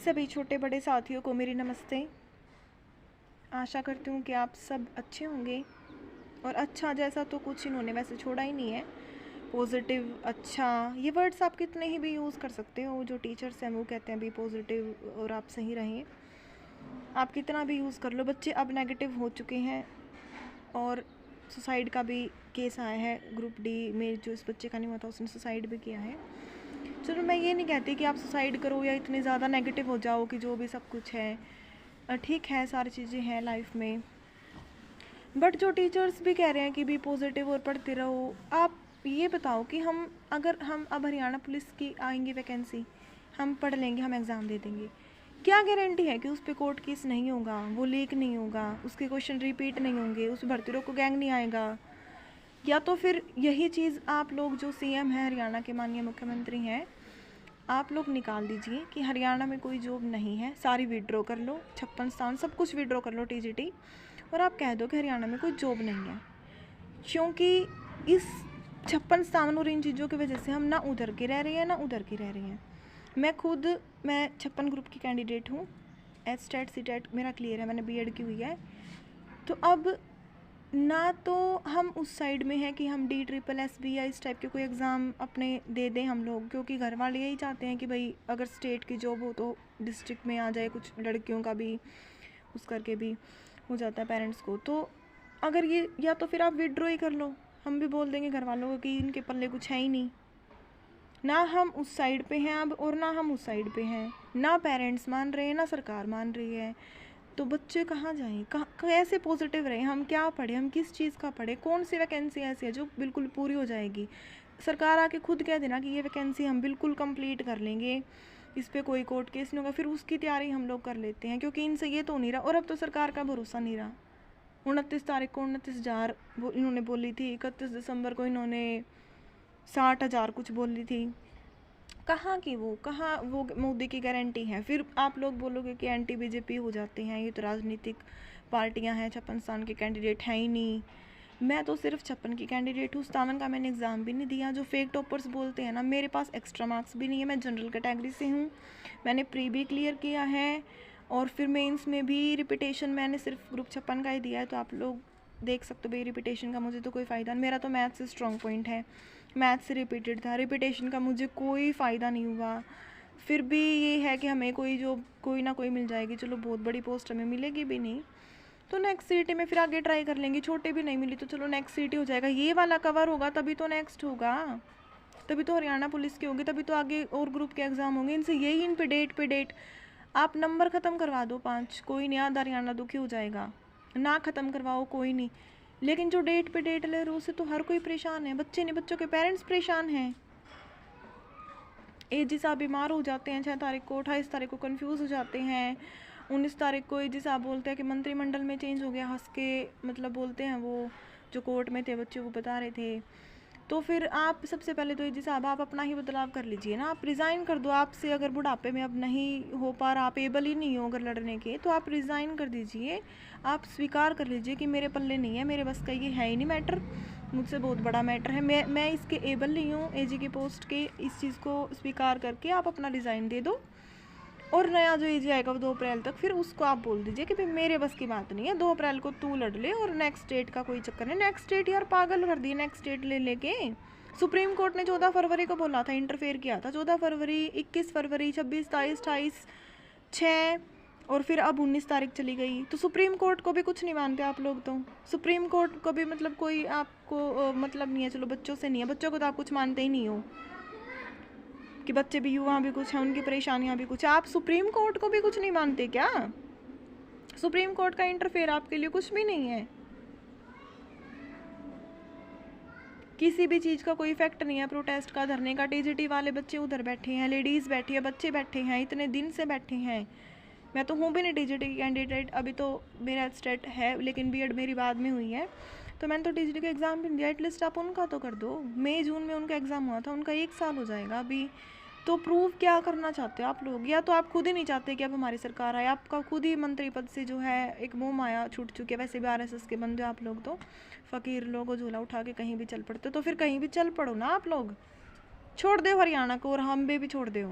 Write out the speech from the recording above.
सभी छोटे बड़े साथियों को मेरी नमस्ते। आशा करती हूँ कि आप सब अच्छे होंगे। और अच्छा जैसा तो कुछ इन्होंने वैसे छोड़ा ही नहीं है। पॉजिटिव, अच्छा, ये वर्ड्स आप कितने ही भी यूज़ कर सकते हो। जो टीचर्स हैं वो कहते हैं भी पॉजिटिव और आप सही रहें। आप कितना भी यूज़ कर लो, बच्चे अब नेगेटिव हो चुके हैं। और सुसाइड का भी केस आया है ग्रुप डी में। जो इस बच्चे का नहीं हुआ था उसने सुसाइड भी किया है। चलो मैं ये नहीं कहती कि आप सुसाइड करो या इतने ज़्यादा नेगेटिव हो जाओ कि जो भी सब कुछ है ठीक है, सारी चीज़ें हैं लाइफ में। बट जो टीचर्स भी कह रहे हैं कि भी पॉजिटिव और पढ़ते रहो, आप ये बताओ कि हम अब हरियाणा पुलिस की आएंगी वैकेंसी, हम पढ़ लेंगे, हम एग्ज़ाम दे देंगे, क्या गारंटी है कि उस पर कोर्ट केस नहीं होगा, वो लीक नहीं होगा, उसके क्वेश्चन रिपीट नहीं होंगे, उस भर्ती को गैंग नहीं आएगा। या तो फिर यही चीज़ आप लोग जो सीएम है, हरियाणा के माननीय मुख्यमंत्री हैं, आप लोग निकाल दीजिए कि हरियाणा में कोई जॉब नहीं है, सारी विड्रॉ कर लो, 56 स्थान सब कुछ विड्रॉ कर लो टीजीटी, और आप कह दो कि हरियाणा में कोई जॉब नहीं है। क्योंकि इस 56 स्थान और इन चीज़ों की वजह से हम ना उधर के रह रहे हैं ना उधर के रह रहे हैं। मैं 56 ग्रुप की कैंडिडेट हूँ। एस्टेट सीटेट मेरा क्लियर है, मैंने बीएड की हुई है। तो अब ना तो हम उस साइड में हैं कि हम DSSS या इस टाइप के कोई एग्ज़ाम अपने दे दें हम लोग, क्योंकि घर वाले यही चाहते हैं कि भाई अगर स्टेट की जॉब हो तो डिस्ट्रिक्ट में आ जाए। कुछ लड़कियों का भी उस करके भी हो जाता है पेरेंट्स को। तो अगर ये, या तो फिर आप विड्रॉ ही कर लो, हम भी बोल देंगे घर वालों को कि इनके पल्ले कुछ है ही नहीं। ना हम उस साइड पे हैं अब और ना हम उस साइड पे हैं, ना पेरेंट्स मान रहे हैं ना सरकार मान रही है। तो बच्चे कहाँ जाएं, कैसे पॉजिटिव रहें, हम क्या पढ़ें, हम किस चीज़ का पढ़ें, कौन सी वैकेंसी ऐसी है जो बिल्कुल पूरी हो जाएगी। सरकार आके खुद कह देना कि ये वैकेंसी हम बिल्कुल कंप्लीट कर लेंगे, इस पर कोई कोर्ट केस नहीं होगा, फिर उसकी तैयारी हम लोग कर लेते हैं, क्योंकि इनसे ये तो नहीं रहा। और अब तो सरकार का भरोसा नहीं रहा। 29 तारीख को 29,000 इन्होंने बोली थी, 31 दिसंबर को इन्होंने 60,000 कुछ बोली थी। कहाँ वो मोदी की गारंटी है। फिर आप लोग बोलोगे कि एंटी बीजेपी हो जाते हैं, ये तो राजनीतिक पार्टियां हैं, 56 स्थान के कैंडिडेट हैं ही नहीं। मैं तो सिर्फ 56 की कैंडिडेट हूँ, 57 का मैंने एग्ज़ाम भी नहीं दिया। जो फेक टॉपर्स बोलते हैं ना, मेरे पास एक्स्ट्रा मार्क्स भी नहीं है, मैं जनरल कैटेगरी से हूँ, मैंने प्री भी क्लियर किया है और फिर मेंस में भी रिपीटेशन मैंने सिर्फ ग्रुप 56 का ही दिया है। तो आप लोग देख सकते हो भाई, रिपीटेशन का मुझे तो कोई फ़ायदा नहीं। मेरा तो मैथ्स से स्ट्रॉन्ग पॉइंट है, मैथ्स से रिपीटेड था, रिपीटेशन का मुझे कोई फ़ायदा नहीं हुआ। फिर भी ये है कि हमें कोई ना कोई मिल जाएगी। चलो बहुत बड़ी पोस्ट हमें मिलेगी भी नहीं तो नेक्स्ट सीटी में फिर आगे ट्राई कर लेंगे। छोटे भी नहीं मिली तो चलो नेक्स्ट सीटी हो जाएगा, ये वाला कवर होगा तभी तो नेक्स्ट होगा, तभी तो हरियाणा पुलिस की होगी, तभी तो आगे और ग्रुप के एग्ज़ाम होंगे। इनसे यही इन पे डेट आप नंबर ख़त्म करवा दो 5, कोई नहीं, आधा हरियाणा दुखी हो जाएगा। ना ख़त्म करवाओ कोई नहीं, लेकिन जो डेट पे डेट ले रहे उससे तो हर कोई परेशान है। बच्चे नहीं, बच्चों के पेरेंट्स परेशान हैं। एजी साहब बीमार हो जाते हैं 6 तारीख को, 28 तारीख को कंफ्यूज हो जाते हैं, 19 तारीख को एजी साहब बोलते हैं कि मंत्रिमंडल में चेंज हो गया, हंस के मतलब बोलते हैं, वो जो कोर्ट में थे बच्चे वो बता रहे थे। तो फिर आप सबसे पहले तो एजी साहब आप अपना ही बदलाव कर लीजिए ना, आप रिज़ाइन कर दो। आपसे अगर बुढ़ापे में अब नहीं हो पा रहा, आप एबल ही नहीं हो अगर लड़ने के, तो आप रिज़ाइन कर दीजिए। आप स्वीकार कर लीजिए कि मेरे पल्ले नहीं है, मेरे बस का ये है ही नहीं मैटर, मुझसे बहुत बड़ा मैटर है, मैं इसके एबल नहीं हूँ एजी की पोस्ट के। इस चीज़ को स्वीकार करके आप अपना रिज़ाइन दे दो और नया जो एजी आएगा वो 2 अप्रैल तक, फिर उसको आप बोल दीजिए कि भाई मेरे बस की बात नहीं है, 2 अप्रैल को तू लड़ ले और नेक्स्ट डेट का कोई चक्कर नहीं। नेक्स्ट डेट यार पागल कर दिए, नेक्स्ट डेट ले लेके। सुप्रीम कोर्ट ने 14 फरवरी को बोला था, इंटरफेयर किया था। 14 फरवरी, 21 फरवरी, 26, 27, 28, 6 और फिर अब 19 तारीख चली गई। तो सुप्रीम कोर्ट को भी कुछ नहीं मानते आप लोग। तो सुप्रीम कोर्ट को भी मतलब कोई आपको मतलब नहीं है। चलो बच्चों से नहीं है, बच्चों को तो आप कुछ मानते ही नहीं हो कि बच्चे भी युवा भी कुछ हैं, उनकी परेशानियां भी कुछ है। आप सुप्रीम कोर्ट को भी कुछ नहीं मानते क्या? सुप्रीम कोर्ट का इंटरफेयर आपके लिए कुछ भी नहीं है, किसी भी चीज़ का कोई इफेक्ट नहीं है प्रोटेस्ट का, धरने का। टीजीटी वाले बच्चे उधर बैठे हैं, लेडीज़ बैठी है, बच्चे बैठे हैं, इतने दिन से बैठे हैं। मैं तो हूँ भी नहीं टीजीटी की कैंडिडेट, अभी तो मेरा स्टेट है, लेकिन बीएड मेरी बाद में हुई है, तो मैंने तो टीजीटी का एग्ज़ाम भी नहीं दिया। एटलीस्ट आप उनका तो कर दो। मई जून में उनका एग्ज़ाम हुआ था, उनका 1 साल हो जाएगा अभी। तो प्रूव क्या करना चाहते हो आप लोग? या तो आप खुद ही नहीं चाहते कि अब हमारी सरकार आए, आपका खुद ही मंत्री पद से जो है एक मोह माया छूट चुकी है। वैसे भी आरएसएस के बंदे आप लोग, तो फ़कीर लोगों झूला उठा के कहीं भी चल पड़ते, तो फिर कहीं भी चल पड़ो ना आप लोग, छोड़ दो हरियाणा को और हम भी छोड़ दो।